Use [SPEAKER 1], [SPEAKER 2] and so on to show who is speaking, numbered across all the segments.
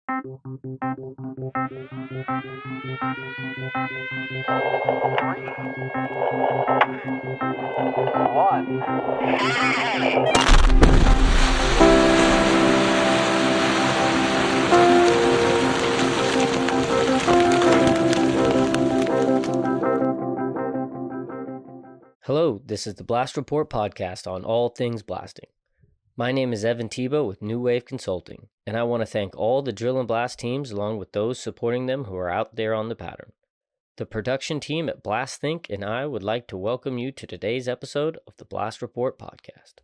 [SPEAKER 1] Hello, this is the Blast Report podcast on all things blasting. My name is 𝗧𝗵𝗲 with New Wave Consulting, and I want to thank all the drill and blast teams along with those supporting them who are out there on the pattern. The production team at Blast Think and I would like to welcome you to today's episode of the Blast Report podcast.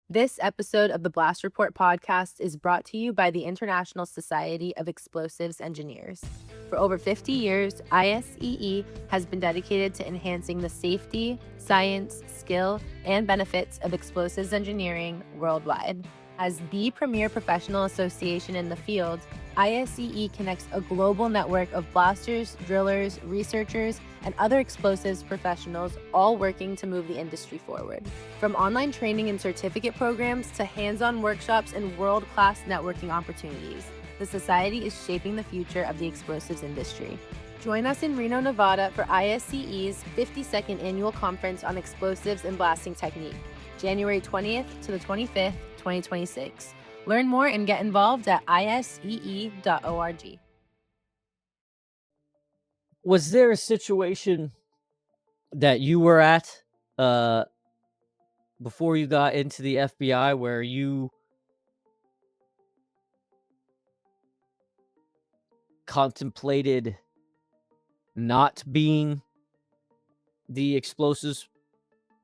[SPEAKER 2] This episode of the Blast Report podcast is brought to you by the International Society of Explosives Engineers. For over 50 years, ISEE has been dedicated to enhancing the safety, science, skill, and benefits of explosives engineering worldwide. As the premier professional association in the field, ISEE connects a global network of blasters, drillers, researchers, and other explosives professionals, all working to move the industry forward. From online training and certificate programs to hands-on workshops and world-class networking opportunities, the Society is shaping the future of the explosives industry. Join us in Reno, Nevada for ISEE's 52nd Annual Conference on Explosives and Blasting Technique, January 20th to the 25th, 2026. Learn more and get involved at isee.org.
[SPEAKER 1] Was there a situation that you were at before you got into the FBI where you contemplated not being the explosives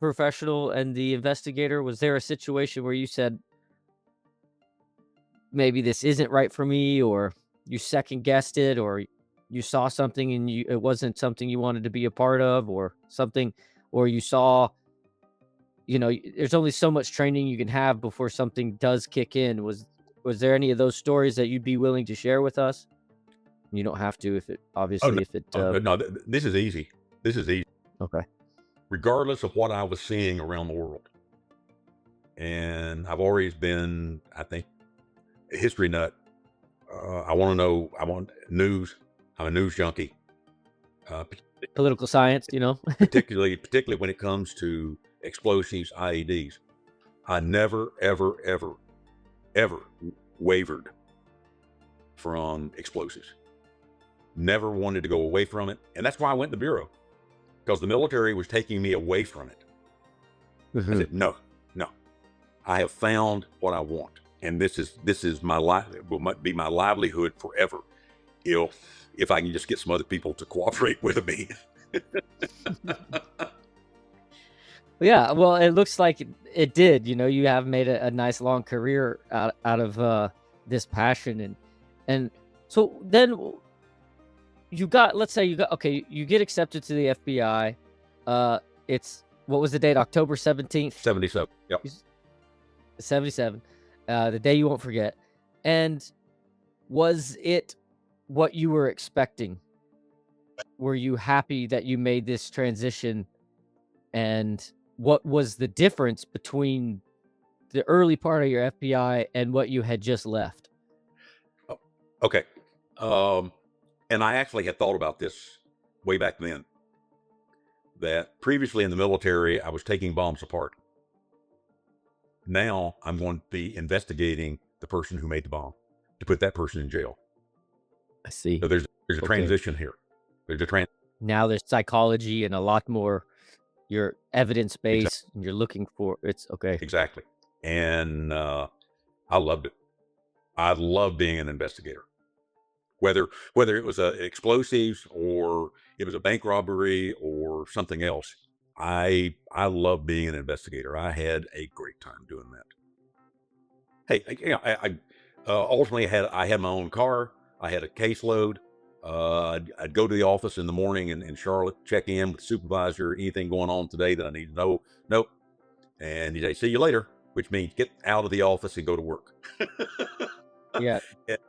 [SPEAKER 1] professional and the investigator? Was there a situation where you said, maybe this isn't right for me, or you second guessed it, or you saw something and it wasn't something you wanted to be a part of, or something, or you saw, there's only so much training you can have before something does kick in. Was there any of those stories that you'd be willing to share with us? You don't have to, if it obviously,
[SPEAKER 3] no, this is easy. This is easy.
[SPEAKER 1] Okay.
[SPEAKER 3] Regardless of what I was seeing around the world. And I've always been, I think, a history nut. I want news. I'm a news junkie.
[SPEAKER 1] Political science,
[SPEAKER 3] particularly when it comes to explosives, IEDs. I never, ever, ever, ever wavered from explosives. Never wanted to go away from it. And that's why I went to the Bureau, because the military was taking me away from it.
[SPEAKER 1] Mm-hmm.
[SPEAKER 3] I said, no, I have found what I want. And this is my life. It will be my livelihood forever. If I can just get some other people to cooperate with me.
[SPEAKER 1] Yeah, well, it looks like it did. You have made a nice long career out of this passion, and so then you get accepted to the FBI. It's, what was the date? October 17th?
[SPEAKER 3] 77. Yep.
[SPEAKER 1] 77. The day you won't forget. And was it what you were expecting? Were you happy that you made this transition? And what was the difference between the early part of your FBI and what you had just left?
[SPEAKER 3] Oh, okay. And I actually had thought about this way back then, that previously in the military, I was taking bombs apart. Now I'm going to be investigating the person who made the bomb to put that person in jail.
[SPEAKER 1] I see.
[SPEAKER 3] So there's a transition here.
[SPEAKER 1] Now there's psychology and a lot more, your evidence base, exactly. And you're looking for, it's okay.
[SPEAKER 3] Exactly. And I loved it. I love being an investigator. Whether it was explosives or it was a bank robbery or something else, I love being an investigator. I had a great time doing that. Hey, I ultimately I had my own car. I had a caseload. I'd go to the office in the morning in Charlotte, check in with the supervisor, anything going on today that I need to know. Nope. And he'd say, see you later, which means get out of the office and go to work.
[SPEAKER 1] Yeah.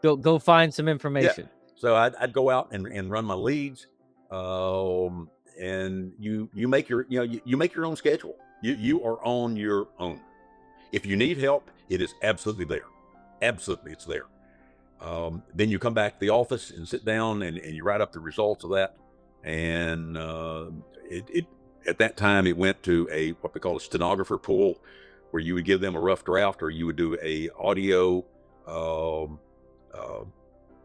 [SPEAKER 1] Go find some information.
[SPEAKER 3] Yeah. So I'd go out and run my leads. And you make your own schedule. You are on your own. If you need help, it is absolutely there. Absolutely, it's there. Then you come back to the office and sit down and you write up the results of that. And it at that time it went to what we call a stenographer pool, where you would give them a rough draft, or you would do a audio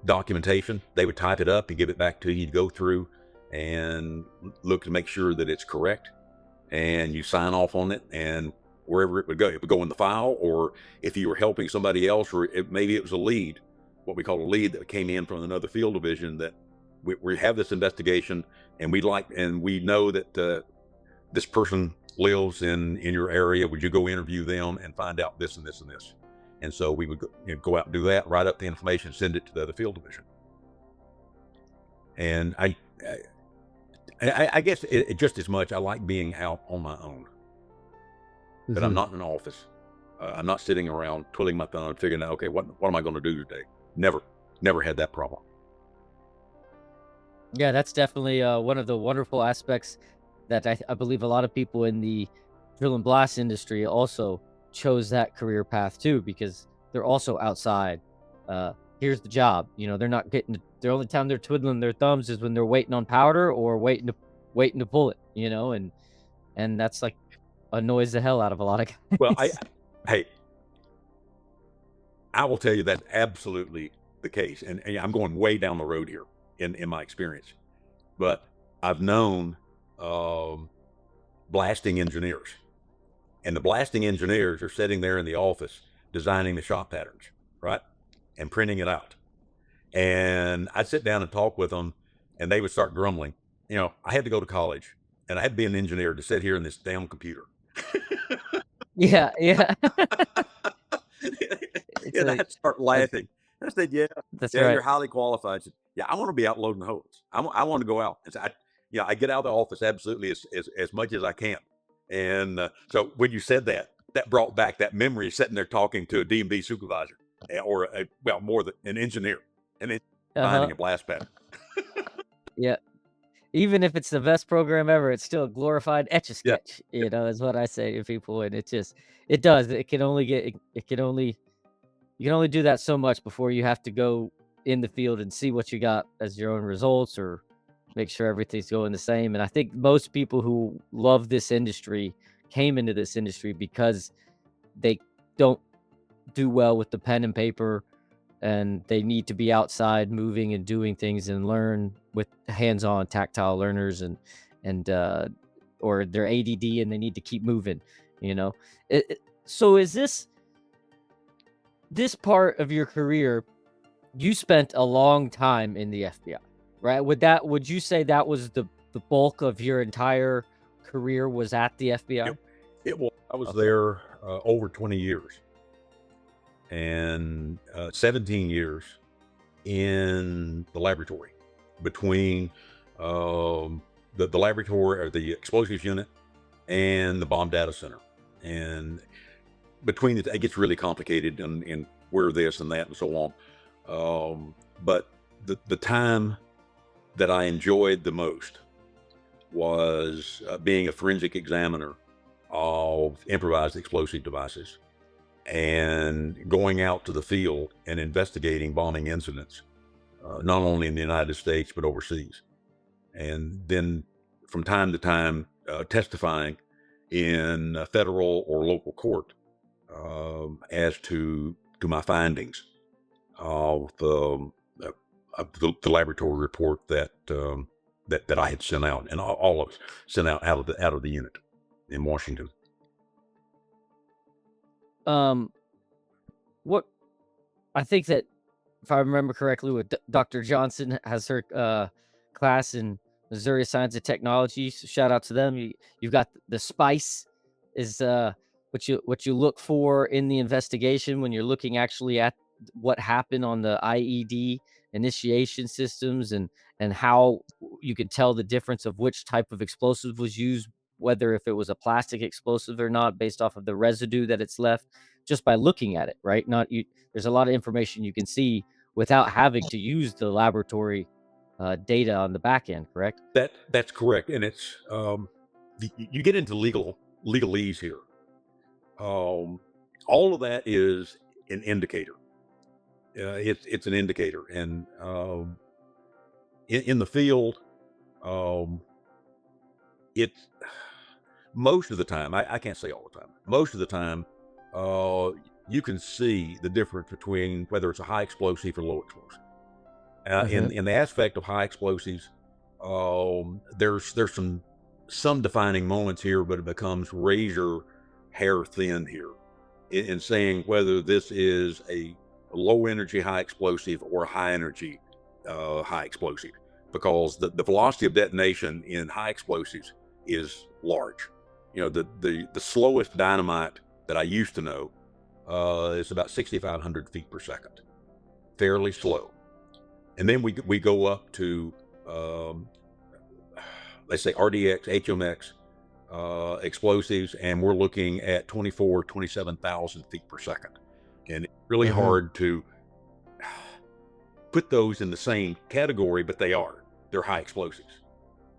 [SPEAKER 3] documentation. They would type it up and give it back to you. You'd go through and look to make sure that it's correct, and you sign off on it, and wherever it would go in the file. Or if you were helping somebody else, or maybe it was a lead, what we call a lead, that came in from another field division, that we have this investigation, and we know that this person lives in your area. Would you go interview them and find out this and this and this? And so we would go out and do that, write up the information, send it to the other field division. And I guess it just as much, I like being out on my own. But I'm not in an office. I'm not sitting around twiddling my thumb and figuring out, okay, what am I going to do today? Never had that problem.
[SPEAKER 1] Yeah, that's definitely one of the wonderful aspects that I believe a lot of people in the drill and blast industry also chose that career path too, because they're also outside. Here's the job. They're not getting the only time they're twiddling their thumbs is when they're waiting on powder or waiting to pull it. And that's like annoys the hell out of a lot of guys.
[SPEAKER 3] Well, I will tell you that's absolutely the case, and I'm going way down the road here in my experience, but I've known blasting engineers, and the blasting engineers are sitting there in the office designing the shot patterns, right, and printing it out. And I'd sit down and talk with them, and they would start grumbling. I had to go to college, and I had to be an engineer to sit here in this damn computer.
[SPEAKER 1] Yeah.
[SPEAKER 3] And I'd start laughing. I said,
[SPEAKER 1] That's
[SPEAKER 3] yeah,
[SPEAKER 1] right.
[SPEAKER 3] you're highly qualified. I said, yeah, I want to be out loading hose. I want to go out. And so I get out of the office absolutely as much as I can. And so when you said that brought back that memory of sitting there talking to a D&B supervisor, or more than an engineer, and then finding a blast pattern.
[SPEAKER 1] Yeah. Even if it's the best program ever, it's still a glorified Etch-a-Sketch, is what I say to people. And it does. You can only do that so much before you have to go in the field and see what you got as your own results, or make sure everything's going the same. And I think most people who love this industry came into this industry because they don't do well with the pen and paper, and they need to be outside moving and doing things and learn with hands-on tactile learners, or they're ADD and they need to keep moving, So is this part of your career, you spent a long time in the FBI, right? Would you say that was the bulk of your entire career was at the FBI?
[SPEAKER 3] I was there over 20 years, and 17 years in the laboratory, between the laboratory, or the explosives unit, and the bomb data center. And between it gets really complicated, and where this and that and so on. But the time that I enjoyed the most was being a forensic examiner of improvised explosive devices, and going out to the field and investigating bombing incidents, not only in the United States but overseas, and then from time to time testifying in a federal or local court as to my findings of the laboratory report that I had sent out, and all of us sent out of the unit in Washington.
[SPEAKER 1] What I think that, if I remember correctly, with Dr. Johnson has her class in Missouri Science and Technology. So shout out to them. You've got the SPICE is what you look for in the investigation when you're looking actually at what happened on the IED initiation systems, and how you can tell the difference of which type of explosive was used, whether if it was a plastic explosive or not, based off of the residue that it's left, just by looking at it, right? There's a lot of information you can see without having to use the laboratory data on the back end, correct?
[SPEAKER 3] That's correct. And it's you get into legalese here. All of that is an indicator. it's an indicator. And in the field, um, it's most of the time, I can't say all the time, most of the time, uh, you can see the difference between whether it's a high explosive or low explosive.
[SPEAKER 1] Hmm.
[SPEAKER 3] In the aspect of high explosives, there's some defining moments here, but it becomes razor hair thin here in saying whether this is a low energy high explosive or a high energy high explosive, because the velocity of detonation in high explosives is large. You know, the slowest dynamite that I used to know is about 6,500 feet per second, fairly slow. And then we go up to um, let's say RDX, HMX explosives, and we're looking at 27,000 feet per second. And it's really
[SPEAKER 1] Hmm.
[SPEAKER 3] hard to put those in the same category, but they're high explosives.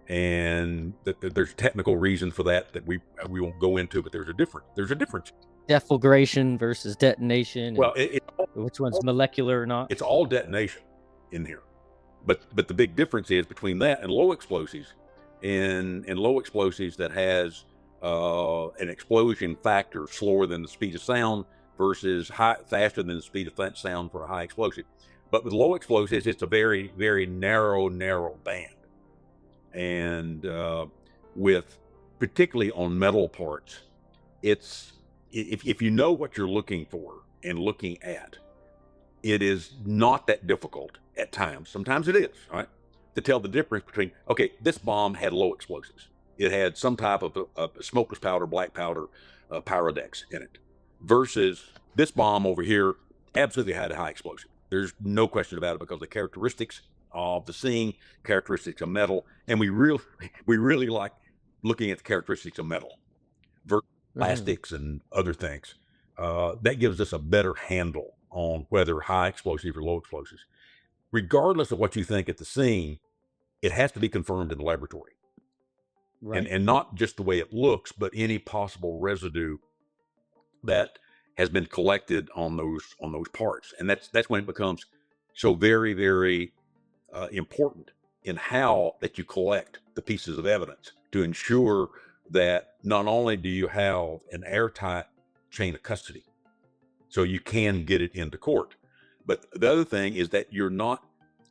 [SPEAKER 3] And there's a technical reason for that we won't go into, but there's a difference.
[SPEAKER 1] Deflagration versus detonation, and
[SPEAKER 3] Well,
[SPEAKER 1] which one's molecular or not.
[SPEAKER 3] it's all detonation in here. But the big difference is between that and low explosives. In low explosives that has an explosion factor slower than the speed of sound versus faster than the speed of sound for a high explosive. But with low explosives, it's a very, very narrow band. And with particularly on metal parts, it's if you know what you're looking for and looking at, it is not that difficult at times. Sometimes it is, right? To tell the difference between, okay, this bomb had low explosives. It had some type of smokeless powder, black powder, pyrodex in it, versus this bomb over here absolutely had a high explosive. There's no question about it, because the characteristics of the scene, characteristics of metal, and we really like looking at the characteristics of metal versus
[SPEAKER 1] Hmm.
[SPEAKER 3] plastics and other things. That gives us a better handle on whether high explosive or low explosives. Regardless of what you think at the scene, it has to be confirmed in the laboratory,
[SPEAKER 1] Right.
[SPEAKER 3] and not just the way it looks, but any possible residue that has been collected on those parts. And that's when it becomes so very, very important in how that you collect the pieces of evidence to ensure that not only do you have an airtight chain of custody, so you can get it into court, but the other thing is that you're not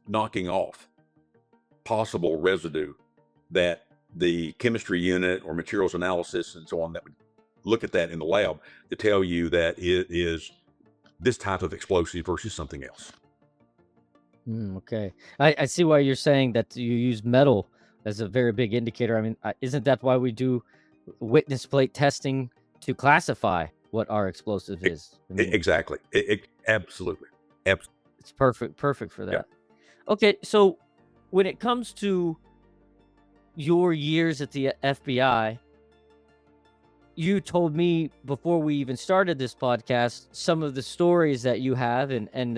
[SPEAKER 3] knocking off possible residue that the chemistry unit or materials analysis and so on that would look at that in the lab to tell you that it is this type of explosive versus something else.
[SPEAKER 1] Okay. I see why you're saying that you use metal as a very big indicator. I mean, isn't that why we do witness plate testing to classify what our explosive
[SPEAKER 3] E-
[SPEAKER 1] is? I mean,
[SPEAKER 3] Exactly. Absolutely.
[SPEAKER 1] it's perfect for
[SPEAKER 3] Yeah.
[SPEAKER 1] that. Okay, so when it comes to your years at the FBI, you told me before we even started this podcast some of the stories that you have, and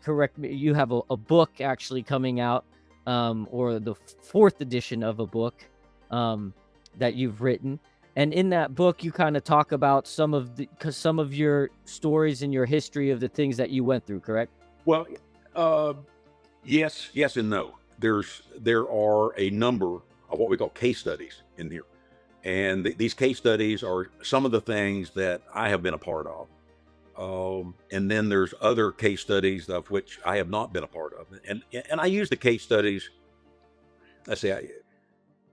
[SPEAKER 1] correct me, you have a book actually coming out, or the fourth edition of a book, um, that you've written. And in that book, you kind of talk about some of your stories and your history of the things that you went through, correct?
[SPEAKER 3] Well, uh, yes and no. There are a number of what we call case studies in here, and these case studies are some of the things that I have been a part of. And then there's other case studies of which I have not been a part of, and I use the case studies. I say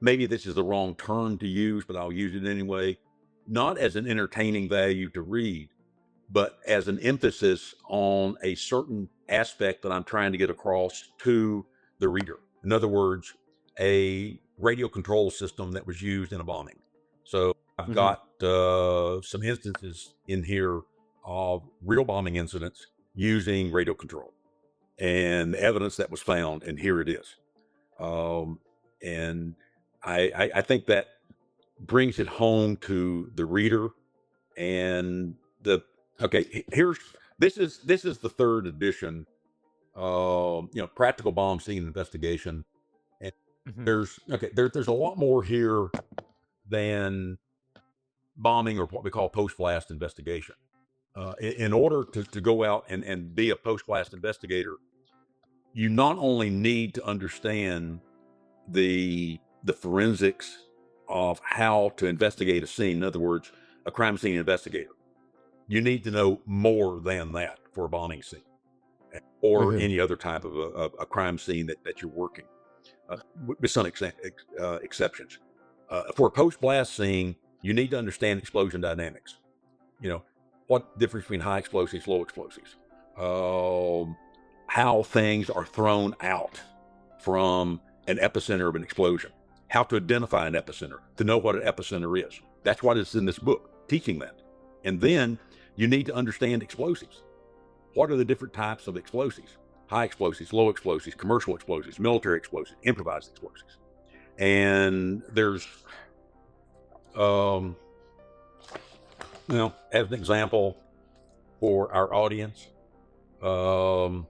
[SPEAKER 3] maybe this is the wrong term to use, but I'll use it anyway. Not as an entertaining value to read, but as an emphasis on a certain aspect that I'm trying to get across to the reader. In other words, a radio control system that was used in a bombing. So I've
[SPEAKER 1] Hmm.
[SPEAKER 3] got some instances in here of real bombing incidents using radio control and the evidence that was found, and here it is. Um, and I think that brings it home to the reader. And the okay, here's this is the third edition. Practical bomb scene investigation. And
[SPEAKER 1] Hmm.
[SPEAKER 3] there's a lot more here than bombing or what we call post blast investigation. in order to go out and be a post-blast investigator, you not only need to understand the forensics of how to investigate a scene. In other words, a crime scene investigator. You need to know more than that for a bombing scene or any other type of a crime scene that you're working, with some exceptions. For a post-blast scene, you need to understand explosion dynamics. You know, what difference between high explosives, low explosives, how things are thrown out from an epicenter of an explosion, how to identify an epicenter, to know what an epicenter is. That's what is in this book, teaching that. And then you need to understand explosives. What are the different types of explosives? High explosives, low explosives, commercial explosives, military explosives, improvised explosives. And there's, as an example for our audience, on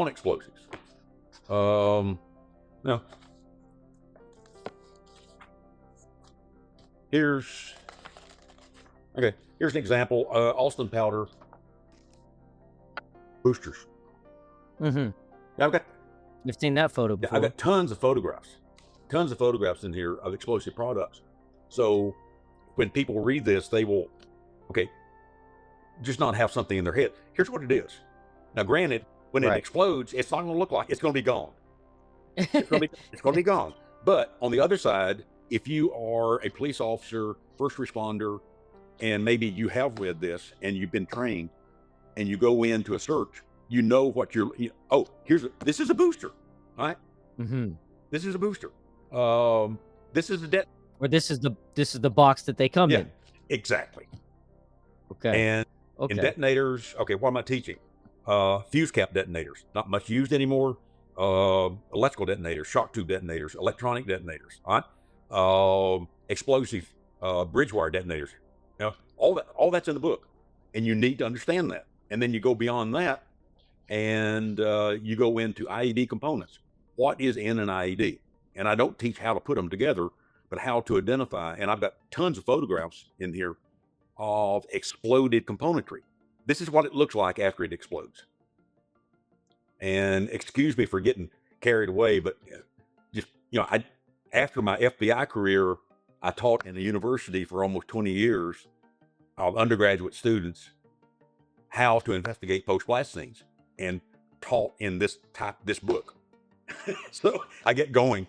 [SPEAKER 3] explosives. Now, here's an example. Austin powder boosters.
[SPEAKER 1] Mm-hmm.
[SPEAKER 3] I've
[SPEAKER 1] seen that photo before.
[SPEAKER 3] I've got tons of photographs in here of explosive products. So when people read this, they will, just not have something in their head. Here's what it is. Now, granted, when it explodes, it's not going to look like it's going to be gone. It's going to be gone. But on the other side, if you are a police officer, first responder, and maybe you have read this and you've been trained, and you go into a search, you know what this is a booster, right?
[SPEAKER 1] Mm-hmm.
[SPEAKER 3] This is a booster. This is a
[SPEAKER 1] or this is the box that they come in.
[SPEAKER 3] Exactly.
[SPEAKER 1] Okay.
[SPEAKER 3] And in detonators, what am I teaching? Fuse cap detonators, not much used anymore. Electrical detonators, shock tube detonators, electronic detonators, all right? Explosive, bridge wire detonators. All that's in the book, and you need to understand that. And then you go beyond that, and you go into IED components. What is in an IED? And I don't teach how to put them together, but how to identify. And I've got tons of photographs in here of exploded componentry. This is what it looks like after it explodes. And excuse me for getting carried away, but after my FBI career, I taught in a university for almost 20 years of undergraduate students how to investigate post-blast scenes, and taught in this book. So I get going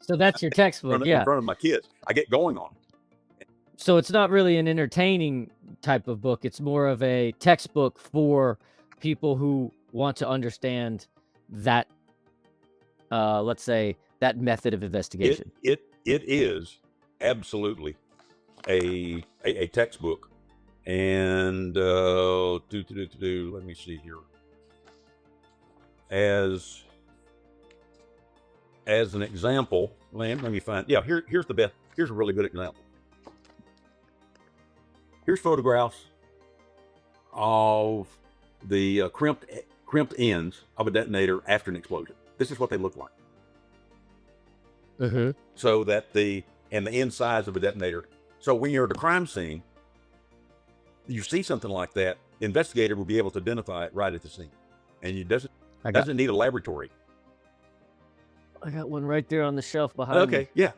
[SPEAKER 1] so that's your textbook,
[SPEAKER 3] in front of my kids. I get going on it.
[SPEAKER 1] So it's not really an entertaining type of book. It's more of a textbook for people who want to understand that, let's say, that method of investigation.
[SPEAKER 3] It is absolutely a textbook. And let me see here. As an example, let me find. Here's the best. Here's a really good example. Here's photographs of the crimped ends of a detonator after an explosion. This is what they look like.
[SPEAKER 1] Mm-hmm.
[SPEAKER 3] So that the insides of a detonator. So when you're at a crime scene, you see something like that, the investigator will be able to identify it right at the scene, and it doesn't need a laboratory.
[SPEAKER 1] I got one right there on the shelf behind me.
[SPEAKER 3] Yeah.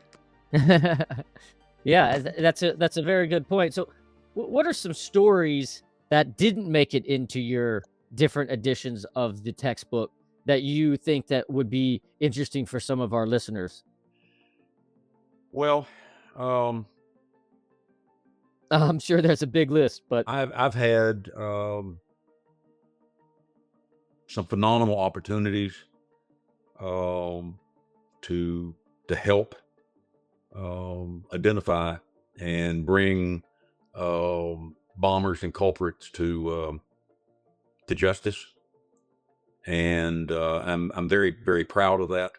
[SPEAKER 1] Yeah, that's a very good point. So what are some stories that didn't make it into your different editions of the textbook that you think that would be interesting for some of our listeners?
[SPEAKER 3] Well,
[SPEAKER 1] I'm sure there's a big list, but
[SPEAKER 3] I've had some phenomenal opportunities to help identify and bring bombers and culprits to justice, and I'm very, very proud of that.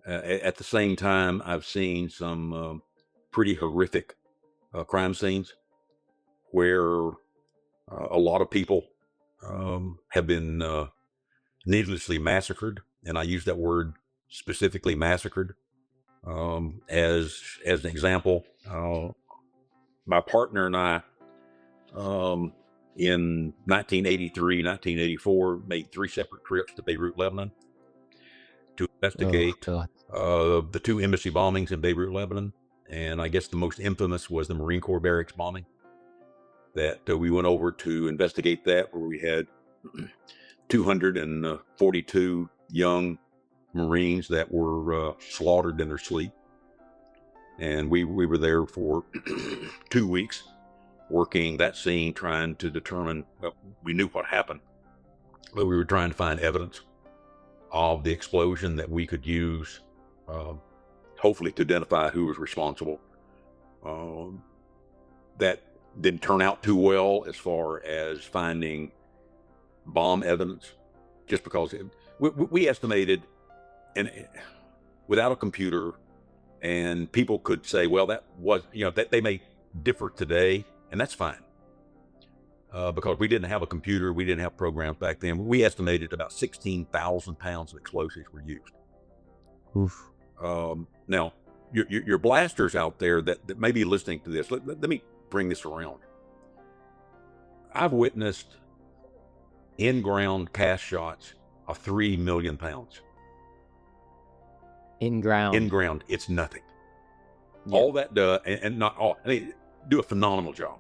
[SPEAKER 3] At the same time, I've seen some pretty horrific crime scenes where a lot of people have been needlessly massacred, and I use that word specifically, massacred, as an example. my partner and I, in 1983, 1984, made 3 separate trips to Beirut, Lebanon, to investigate
[SPEAKER 1] God.
[SPEAKER 3] the 2 embassy bombings in Beirut, Lebanon. And I guess the most infamous was the Marine Corps barracks bombing. That we went over to investigate that, where we had 242 young Marines that were slaughtered in their sleep. And we were there for 2 weeks working that scene, trying to determine, well, we knew what happened, but we were trying to find evidence of the explosion that we could use, hopefully to identify who was responsible. That didn't turn out too well as far as finding bomb evidence, just because we estimated, and without a computer, and people could say, well, that was, that they may differ today, and that's fine. Because we didn't have a computer, we didn't have programs back then. We estimated about 16,000 pounds of explosives were used.
[SPEAKER 1] Oof.
[SPEAKER 3] Now, your blasters out there that may be listening to this, let me bring this around. I've witnessed in-ground cast shots of 3 million pounds.
[SPEAKER 1] In ground.
[SPEAKER 3] It's nothing.
[SPEAKER 1] Yeah.
[SPEAKER 3] All that does, and not all, I mean, do a phenomenal job.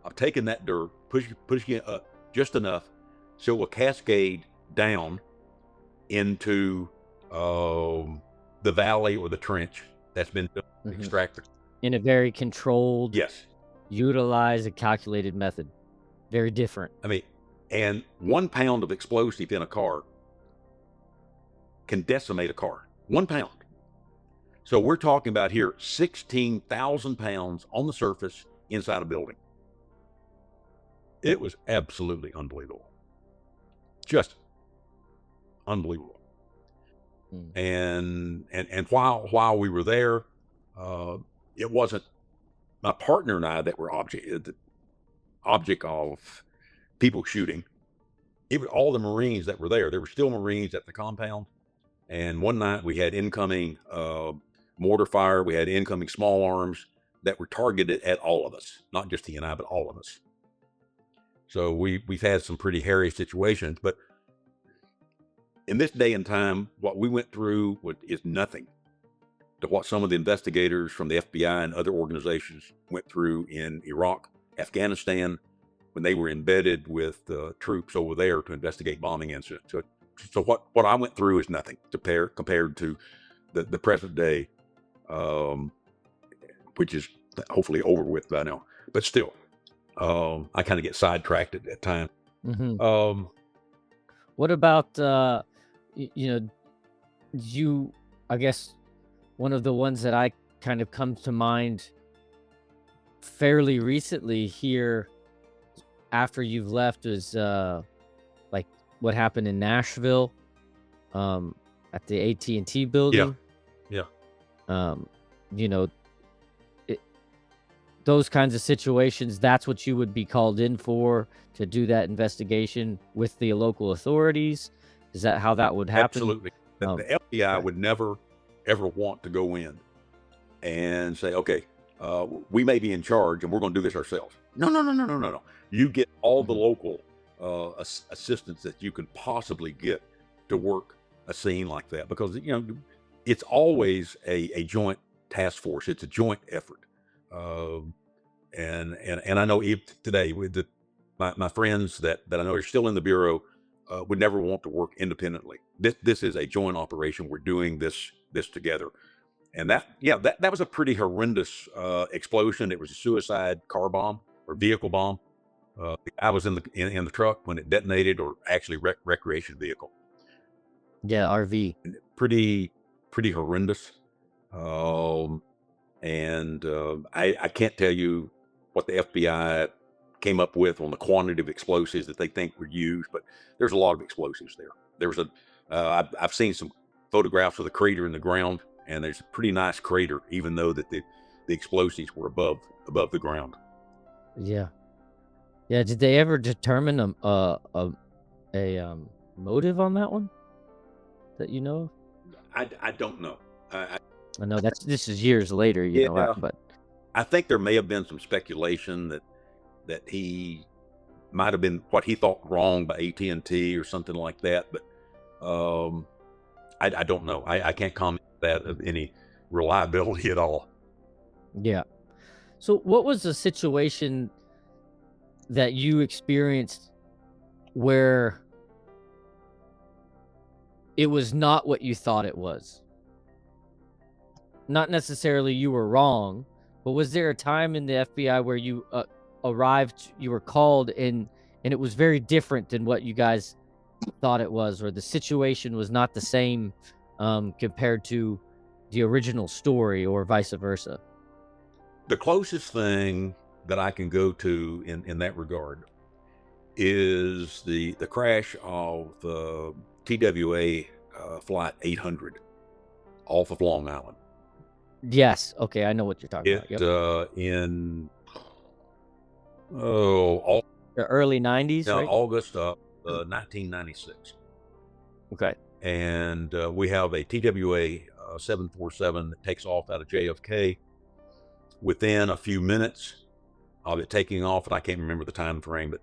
[SPEAKER 3] I've taken that dirt, pushing it up just enough so it will cascade down into the valley or the trench that's been extracted.
[SPEAKER 1] In a very controlled,
[SPEAKER 3] Yes.
[SPEAKER 1] utilized, and calculated method. Very different.
[SPEAKER 3] I mean, and 1 pound of explosive in a car can decimate a car. 1 pound. So we're talking about here 16,000 pounds on the surface inside a building. It was absolutely unbelievable. Just unbelievable. And while we were there, it wasn't my partner and I that were the object of people shooting. It was all the Marines that were there. There were still Marines at the compound. And one night we had incoming mortar fire. We had incoming small arms that were targeted at all of us, not just he and I, but all of us. So we've had some pretty hairy situations, but in this day and time, what we went through is nothing to what some of the investigators from the FBI and other organizations went through in Iraq, Afghanistan, when they were embedded with troops over there to investigate bombing incidents. So what I went through is nothing compared to the present day, which is hopefully over with by now. But still, I kind of get sidetracked at that time.
[SPEAKER 1] What about, I guess one of the ones that I kind of come to mind fairly recently here after you've left is like what happened in Nashville at the AT&T building.
[SPEAKER 3] Yeah.
[SPEAKER 1] Those kinds of situations, that's what you would be called in for, to do that investigation with the local authorities. Is that how that would happen?
[SPEAKER 3] Absolutely. The FBI would never, ever want to go in and say, okay, we may be in charge and we're going to do this ourselves. No. You get all the local assistance that you can possibly get to work a scene like that, because it's always a joint task force. It's a joint effort. And I know even today with my friends that I know are still in the Bureau would never want to work independently. This is a joint operation. We're doing this together. And that was a pretty horrendous explosion. It was a suicide car bomb or vehicle bomb. I was in the truck when it detonated, or actually recreation vehicle.
[SPEAKER 1] Yeah, RV.
[SPEAKER 3] Pretty horrendous. And I can't tell you what the FBI came up with on the quantity of explosives that they think were used, but there's a lot of explosives there. There was I've seen some photographs of the crater in the ground, and there's a pretty nice crater, even though that the explosives were above the ground.
[SPEAKER 1] Yeah. Did they ever determine a motive on that one that you know of?
[SPEAKER 3] I don't know.
[SPEAKER 1] I know this is years later, but
[SPEAKER 3] I think there may have been some speculation that he might have been what he thought wrong by AT&T or something like that, but I don't know. I can't comment that of any reliability at all.
[SPEAKER 1] Yeah. So what was the situation that you experienced where it was not what you thought it was? Not necessarily you were wrong, but was there a time in the FBI where you arrived, you were called, and it was very different than what you guys thought it was, or the situation was not the same compared to the original story, or vice versa?
[SPEAKER 3] The closest thing that I can go to in that regard is the crash of the TWA flight 800 off of Long Island.
[SPEAKER 1] Yes. Okay, I know what you're talking about. Yep.
[SPEAKER 3] In
[SPEAKER 1] The early 90s, right?
[SPEAKER 3] August of 1996.
[SPEAKER 1] Okay.
[SPEAKER 3] And we have a TWA 747 that takes off out of JFK. Within a few minutes of it taking off, and I can't remember the time frame, but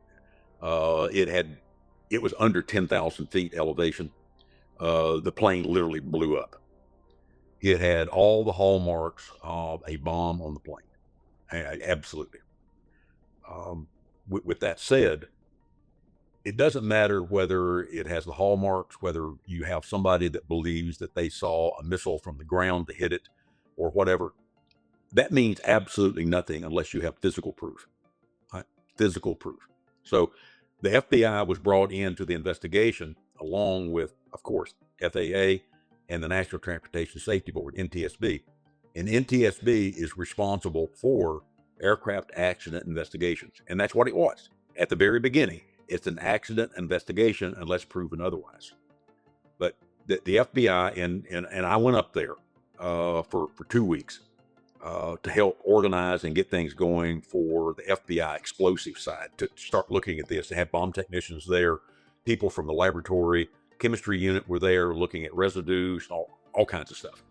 [SPEAKER 3] it was under 10,000 feet elevation. The plane literally blew up. It had all the hallmarks of a bomb on the plane. Absolutely. With that said, it doesn't matter whether it has the hallmarks, whether you have somebody that believes that they saw a missile from the ground to hit it or whatever. That means absolutely nothing unless you have physical proof. Right? Physical proof. So the FBI was brought into the investigation along with, of course, FAA and the National Transportation Safety Board, NTSB. And NTSB is responsible for aircraft accident investigations. And that's what it was. At the very beginning, it's an accident investigation unless proven otherwise. But the FBI, and I went up there for 2 weeks to help organize and get things going for the FBI explosive side, to start looking at this. They had bomb technicians there, people from the laboratory, chemistry unit were there looking at residues, all kinds of stuff.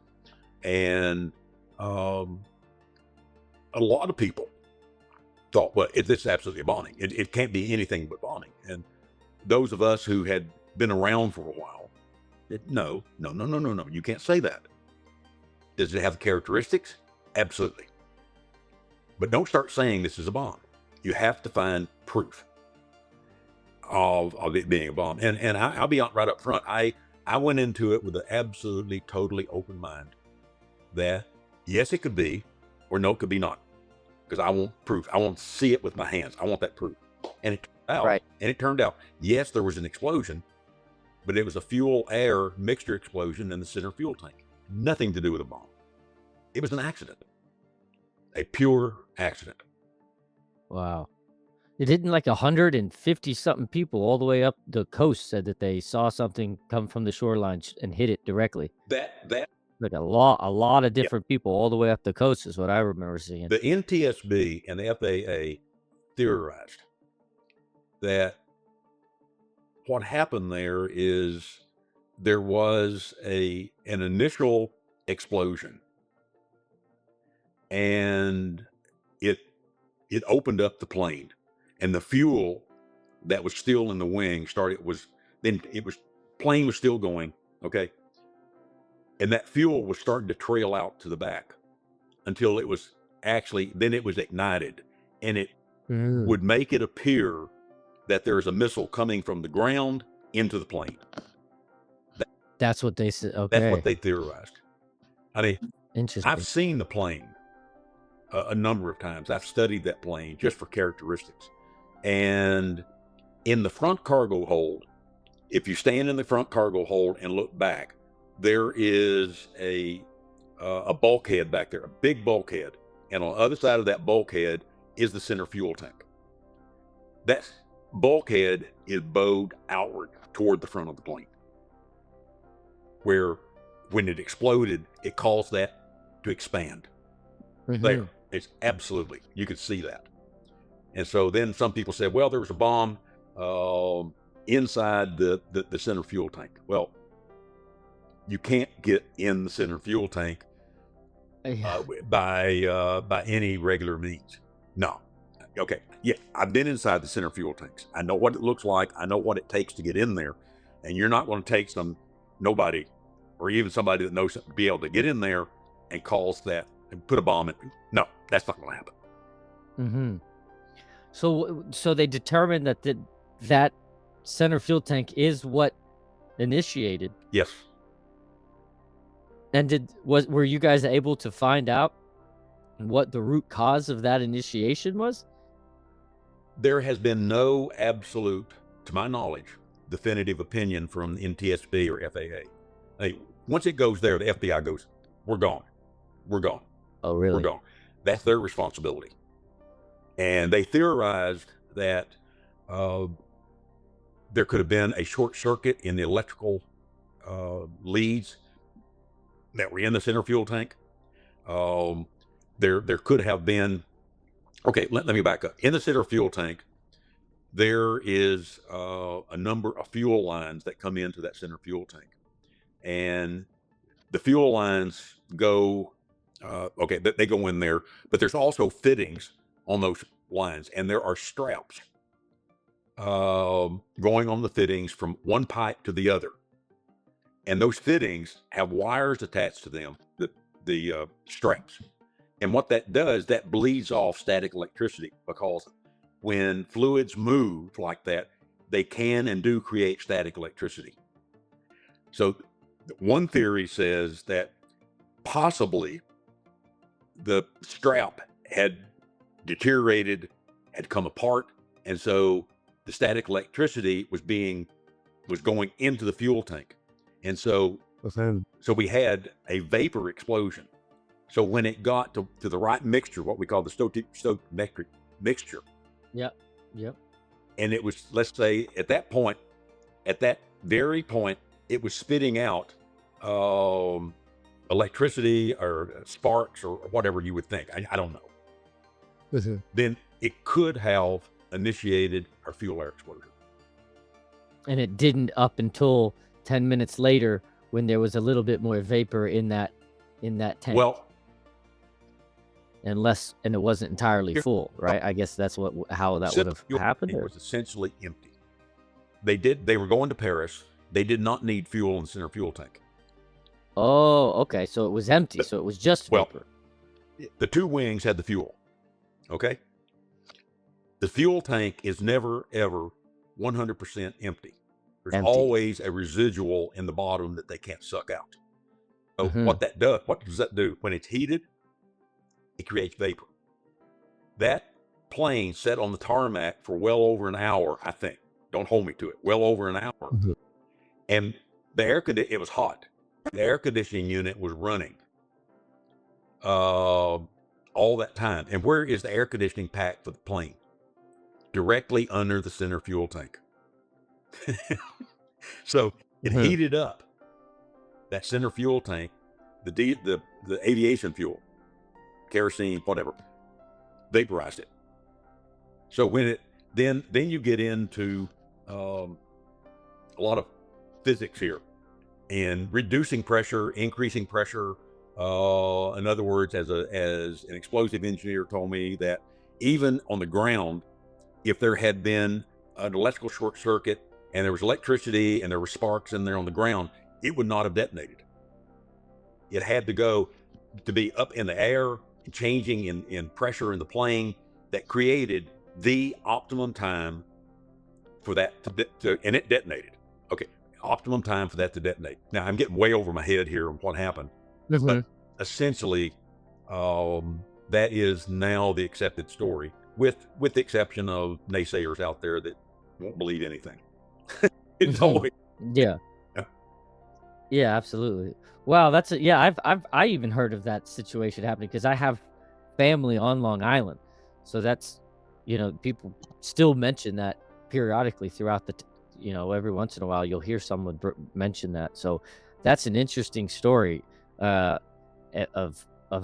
[SPEAKER 3] And a lot of people thought, well, it's absolutely a bombing. It can't be anything but bombing. And those of us who had been around for a while said, no, you can't say that. Does it have the characteristics? Absolutely. But don't start saying this is a bomb. You have to find proof of it being a bomb. And I'll be right up front. I went into it with an absolutely, totally open mind that yes, it could be, or no, it could be not. Because I want proof. I want to see it with my hands. I want that proof. And it turned out, yes, there was an explosion, but it was a fuel-air mixture explosion in the center fuel tank. Nothing to do with a bomb. It was an accident. A pure accident.
[SPEAKER 1] Wow. It didn't, like 150 something people all the way up the coast said that they saw something come from the shoreline and hit it directly.
[SPEAKER 3] That
[SPEAKER 1] Like a lot of different people all the way up the coast is what I remember seeing.
[SPEAKER 3] the NTSB and the FAA theorized that what happened there is there was an initial explosion, and it opened up the plane, and the fuel that was still in the wing plane was still going, okay, and that fuel was starting to trail out to the back until it was ignited, and it would make it appear that there's a missile coming from the ground into the plane.
[SPEAKER 1] That's what they said. Okay.
[SPEAKER 3] That's what they theorized. I mean,
[SPEAKER 1] Interesting.
[SPEAKER 3] I've seen the plane a number of times. I've studied that plane just for characteristics. And in the front cargo hold, if you stand in the front cargo hold and look back, there is a bulkhead back there, a big bulkhead. And on the other side of that bulkhead is the center fuel tank. That bulkhead is bowed outward toward the front of the plane, where when it exploded, it caused that to expand. There, it's absolutely, you could see that. And so then some people said, well, there was a bomb inside the center fuel tank. Well, you can't get in the center fuel tank
[SPEAKER 1] Yeah.
[SPEAKER 3] by any regular means. No. Okay. Yeah, I've been inside the center fuel tanks. I know what it looks like. I know what it takes to get in there. And you're not going to take nobody, or even somebody that knows something, to be able to get in there and cause that and put a bomb in. No, that's not going to happen.
[SPEAKER 1] Mm-hmm. So they determined that that center fuel tank is what initiated.
[SPEAKER 3] Yes.
[SPEAKER 1] And were you guys able to find out what the root cause of that initiation was?
[SPEAKER 3] There has been no absolute, to my knowledge, definitive opinion from NTSB or FAA. Hey, once it goes there, the FBI goes, we're gone. We're gone.
[SPEAKER 1] Oh, really?
[SPEAKER 3] We're gone. That's their responsibility. And they theorized that there could have been a short circuit in the electrical leads that were in the center fuel tank. There could have been, okay, let me back up. In the center fuel tank, there is a number of fuel lines that come into that center fuel tank. And the fuel lines go, okay, they go in there, but there's also fittings on those lines, and there are straps going on the fittings from one pipe to the other. And those fittings have wires attached to them, the straps. And what that does, that bleeds off static electricity, because when fluids move like that, they can and do create static electricity. So one theory says that possibly the strap had deteriorated, had come apart, and so the static electricity was going into the fuel tank. And so we had a vapor explosion. So when it got to the right mixture, what we call the stoichiometric mixture.
[SPEAKER 1] Yep.
[SPEAKER 3] And it was, let's say at that very point, it was spitting out electricity or sparks or whatever you would think. I don't know. Then it could have initiated our fuel air explosion.
[SPEAKER 1] And it didn't up until 10 minutes later, when there was a little bit more vapor in that tank.
[SPEAKER 3] Well,
[SPEAKER 1] and it wasn't entirely full, right? I guess that's how that would have happened.
[SPEAKER 3] It was essentially empty. They were going to Paris. They did not need fuel in the center fuel tank.
[SPEAKER 1] Oh, okay. So it was empty. So it was just vapor.
[SPEAKER 3] The two wings had the fuel. Okay. The fuel tank is never, ever 100% empty. There's always a residual in the bottom that they can't suck out. So what does that do? When it's heated, it creates vapor. That plane sat on the tarmac for well over an hour, I think. Don't hold me to it. Well over an hour. And it was hot. The air conditioning unit was running all that time. And where is the air conditioning pack for the plane? Directly under the center fuel tank. So it heated up that center fuel tank, the aviation fuel, kerosene, whatever, vaporized it. So when then you get into a lot of physics here, and reducing pressure, increasing pressure. In other words, as an explosive engineer told me, that even on the ground, if there had been an electrical short circuit and there was electricity and there were sparks in there on the ground, it would not have detonated. It had to go to be up in the air, changing in pressure in the plane, that created the optimum time for that and it detonated. Okay, optimum time for that to detonate. Now I'm getting way over my head here on what happened, but essentially, that is now the accepted story, with the exception of naysayers out there that won't believe anything. It's always
[SPEAKER 1] yeah, absolutely. Wow, I even heard of that situation happening, because I have family on Long Island, so that's, people still mention that periodically throughout every once in a while you'll hear someone mention that. So that's an interesting story of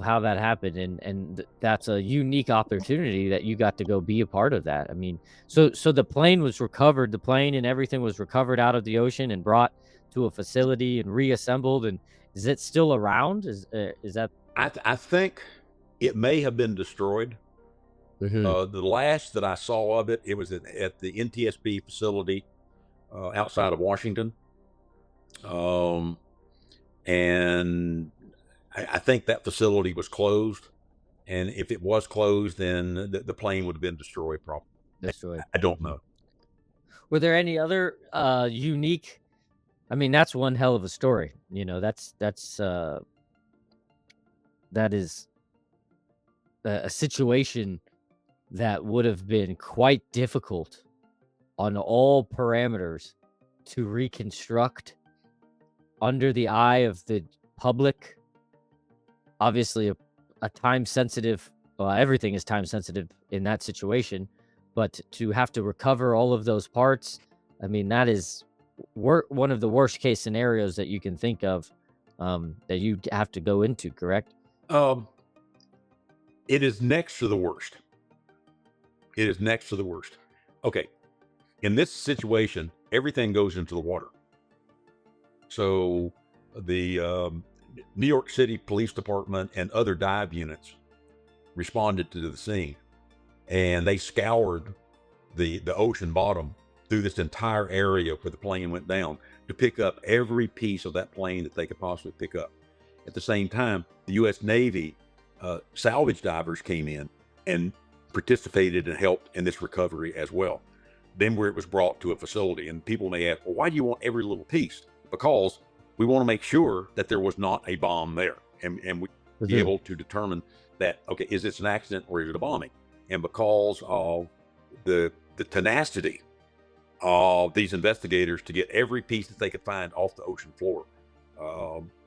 [SPEAKER 1] how that happened, and that's a unique opportunity that you got to go be a part of that. I mean, so the plane was recovered, the plane and everything was recovered out of the ocean and brought to a facility and reassembled. And is it still around? Is that
[SPEAKER 3] I think it may have been destroyed.
[SPEAKER 1] Mm-hmm.
[SPEAKER 3] The last that I saw of it, it was at the NTSB facility outside of Washington. Um, and I think that facility was closed. And if it was closed, then the plane would have been destroyed probably.
[SPEAKER 1] Destroyed.
[SPEAKER 3] I don't know.
[SPEAKER 1] Were there any other unique? I mean, that's one hell of a story. That is a situation that would have been quite difficult on all parameters to reconstruct under the eye of the public. Obviously, a time sensitive, well, everything is time sensitive in that situation, but to have to recover all of those parts, I mean, that is one of the worst case scenarios that you can think of, that you have to go into, correct?
[SPEAKER 3] Um, it is next to the worst. It is next to the worst. Okay. In this situation, everything goes into the water. So the New York City Police Department and other dive units responded to the scene, and they scoured the ocean bottom through this entire area where the plane went down to pick up every piece of that plane that they could possibly pick up. At the same time, the U.S. Navy salvage divers came in and participated and helped in this recovery as well. Then where it was brought to a facility, and people may ask, well, why do you want every little piece? Because we want to make sure that there was not a bomb there, and we be able to determine that, okay, is this an accident or is it a bombing? And because of the tenacity of these investigators to get every piece that they could find off the ocean floor,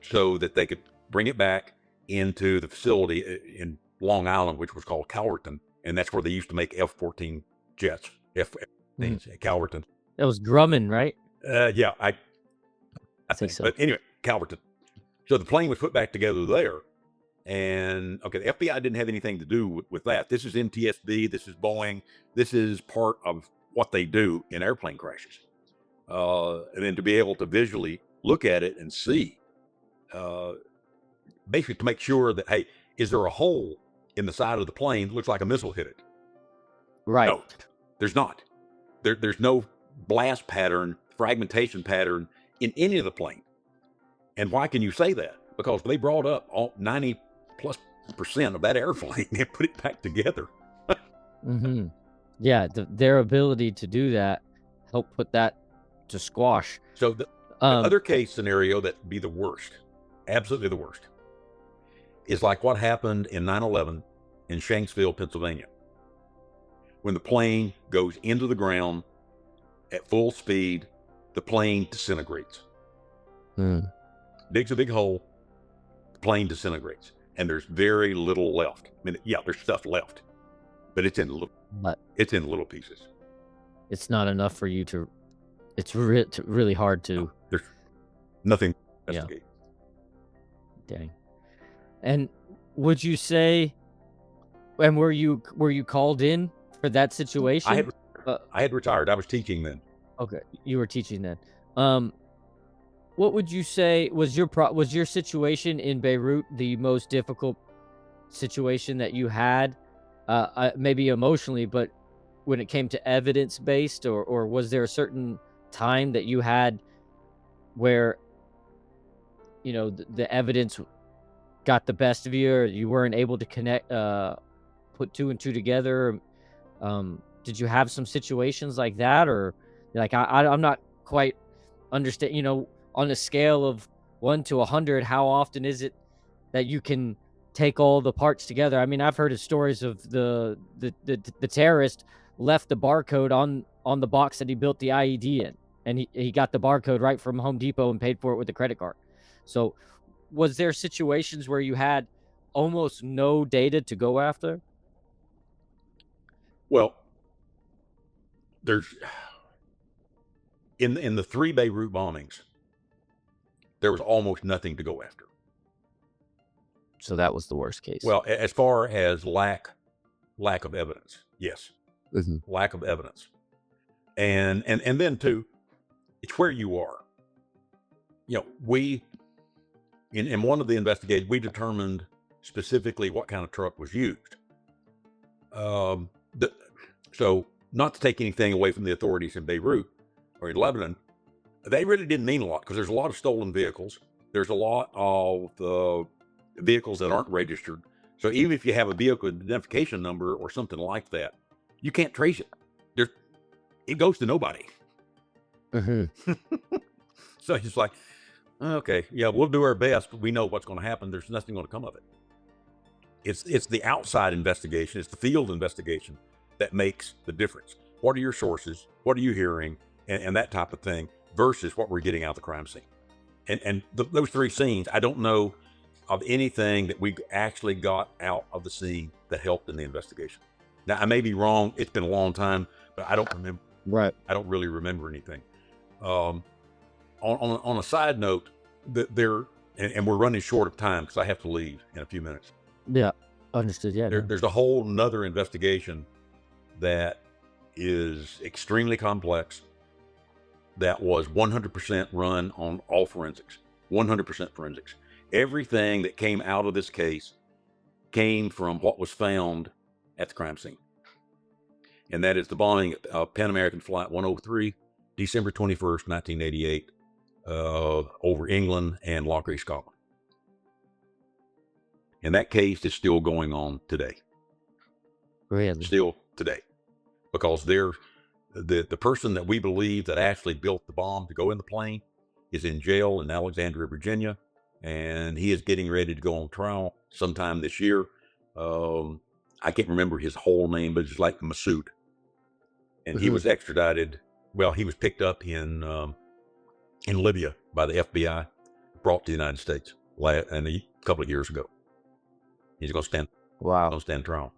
[SPEAKER 3] so that they could bring it back into the facility in Long Island, which was called Calverton, and that's where they used to make F-14 jets. Calverton.
[SPEAKER 1] That was Grumman, right?
[SPEAKER 3] Yeah, I think so. But anyway, Calverton. So the plane was put back together there. And okay, the FBI didn't have anything to do with that. This is NTSB, this is Boeing, this is part of what they do in airplane crashes. And then to be able to visually look at it and see, basically to make sure that, hey, is there a hole in the side of the plane that looks like a missile hit it?
[SPEAKER 1] Right.
[SPEAKER 3] No, there's not. There's no blast pattern, fragmentation pattern in any of the plane. And why can you say that? Because they brought up all 90+% of that airplane and put it back together.
[SPEAKER 1] Mm-hmm. Yeah, their ability to do that helped put that to squash.
[SPEAKER 3] So the other case scenario that would be the worst, absolutely the worst, is like what happened in 9/11 in Shanksville, Pennsylvania. When the plane goes into the ground at full speed, the plane disintegrates. Digs a big hole, the plane disintegrates, and there's very little left. I mean, yeah, there's stuff left, but it's in little pieces.
[SPEAKER 1] It's not enough for you to. It's really hard to.
[SPEAKER 3] No, there's nothing to investigate.
[SPEAKER 1] Yeah. Dang. And would you say? And were you called in for that situation?
[SPEAKER 3] I had retired. I was teaching then.
[SPEAKER 1] Okay, you were teaching then. What would you say was your situation in Beirut the most difficult situation that you had, maybe emotionally, but when it came to evidence based, or was there a certain time that you had where the evidence got the best of you, or you weren't able to connect, put two and two together? Did you have some situations like that, or like I'm not quite understand, on a scale of 1 to 100, how often is it that you can take all the parts together? I mean, I've heard of stories of the terrorist left the barcode on the box that he built the IED in, and he got the barcode right from Home Depot and paid for it with a credit card. So was there situations where you had almost no data to go after?
[SPEAKER 3] Well, there's in the 3 Beirut bombings, there was almost nothing to go after.
[SPEAKER 1] So that was the worst case.
[SPEAKER 3] Well, as far as lack of evidence, yes, lack of evidence, and then too, it's where you are. We in one of the investigations, we determined specifically what kind of truck was used. So not to take anything away from the authorities in Beirut or in Lebanon, they really didn't mean a lot because there's a lot of stolen vehicles. There's a lot of vehicles that aren't registered. So even if you have a vehicle identification number or something like that, you can't trace it. It goes to nobody. So it's like, okay, yeah, we'll do our best, but we know what's going to happen. There's nothing going to come of it. It's the outside investigation, it's the field investigation that makes the difference. What are your sources? What are you hearing? And that type of thing versus what we're getting out of the crime scene. And those three scenes, I don't know of anything that we actually got out of the scene that helped in the investigation. Now, I may be wrong. It's been a long time, but I don't remember.
[SPEAKER 1] Right.
[SPEAKER 3] I don't really remember anything. On a side note, and we're running short of time because I have to leave in a few minutes.
[SPEAKER 1] Yeah, understood. Yeah.
[SPEAKER 3] There's a whole nother investigation that is extremely complex that was 100% run on all forensics, 100% forensics. Everything that came out of this case came from what was found at the crime scene. And that is the bombing of Pan American Flight 103, December 21st, 1988, over England and Loughrea, Scotland. And that case is still going on today.
[SPEAKER 1] Really?
[SPEAKER 3] Still today. Because the person that we believe that actually built the bomb to go in the plane is in jail in Alexandria, Virginia. And he is getting ready to go on trial sometime this year. I can't remember his whole name, but it's like Massoud. And he was extradited. Well, he was picked up in Libya by the FBI, brought to the United States a couple of years ago. He's going to stand.
[SPEAKER 1] Wow.
[SPEAKER 3] Going to stand trial.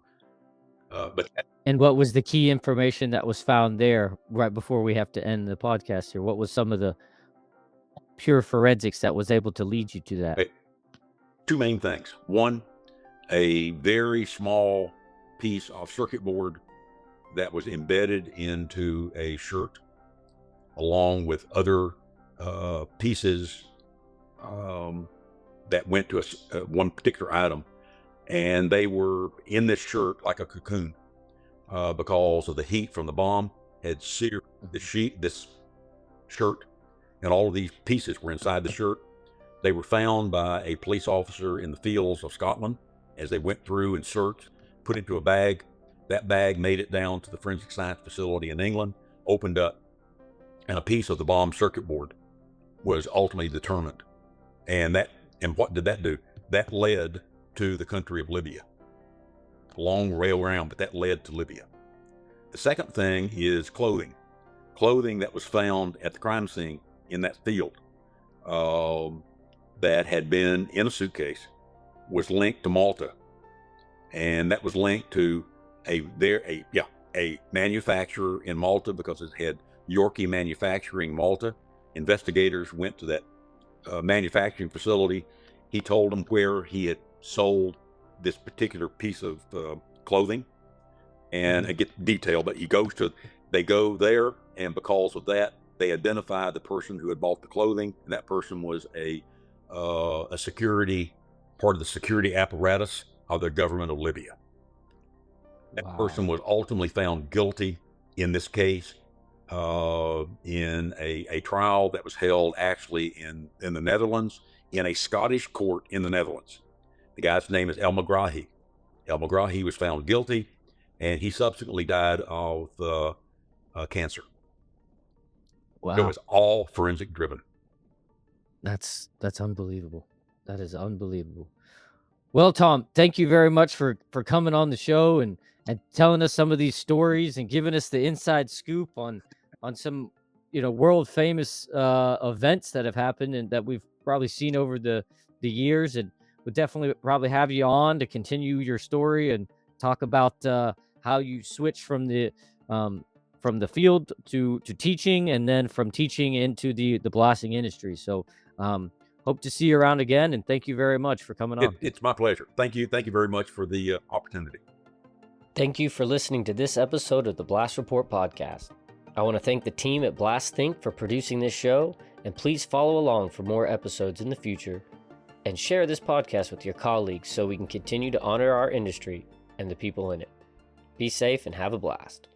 [SPEAKER 1] And what was the key information that was found there right before we have to end the podcast here? What was some of the pure forensics that was able to lead you to that?
[SPEAKER 3] Two main things. One, a very small piece of circuit board that was embedded into a shirt, along with other pieces that went to one particular item. And they were in this shirt like a cocoon because of the heat from the bomb had seared this shirt, and all of these pieces were inside the shirt. They were found by a police officer in the fields of Scotland as they went through and searched, put into a bag. That bag made it down to the forensic science facility in England, opened up, and a piece of the bomb circuit board was ultimately determined. And what did that do? That led to the country of Libya. Long rail around, but that led to Libya. The second thing is clothing. Clothing that was found at the crime scene in that field that had been in a suitcase was linked to Malta. And that was linked to a manufacturer in Malta because it had Yorkie Manufacturing Malta. Investigators went to that manufacturing facility. He told them where he had sold this particular piece of clothing, and I get detail, but they go there, and because of that, they identified the person who had bought the clothing, and that person was a security, part of the security apparatus of the government of Libya. That person was ultimately found guilty in this case in a trial that was held actually in the Netherlands, in a Scottish court in the Netherlands. The guy's name is 𝗵𝗲 𝗕𝗹𝘀𝗁. 𝗵𝗲 was found guilty, and he subsequently died of cancer.
[SPEAKER 1] Wow.
[SPEAKER 3] It was all forensic driven.
[SPEAKER 1] That's unbelievable. That is unbelievable. Well, Tom, thank you very much for coming on the show and telling us some of these stories and giving us the inside scoop on some, world famous events that have happened and that we've probably seen over the years. And we'll definitely probably have you on to continue your story and talk about how you switched from the field to teaching, and then from teaching into the blasting industry. So hope to see you around again, and thank you very much for coming on.
[SPEAKER 3] It's my pleasure. Thank you very much for the opportunity.
[SPEAKER 1] Thank you for listening to this episode of the Blast Report podcast. I want to thank the team at Blast Think for producing this show, and please follow along for more episodes in the future.
[SPEAKER 4] and share this podcast with your colleagues so we can continue to honor our industry and the people in it. Be safe and have a blast.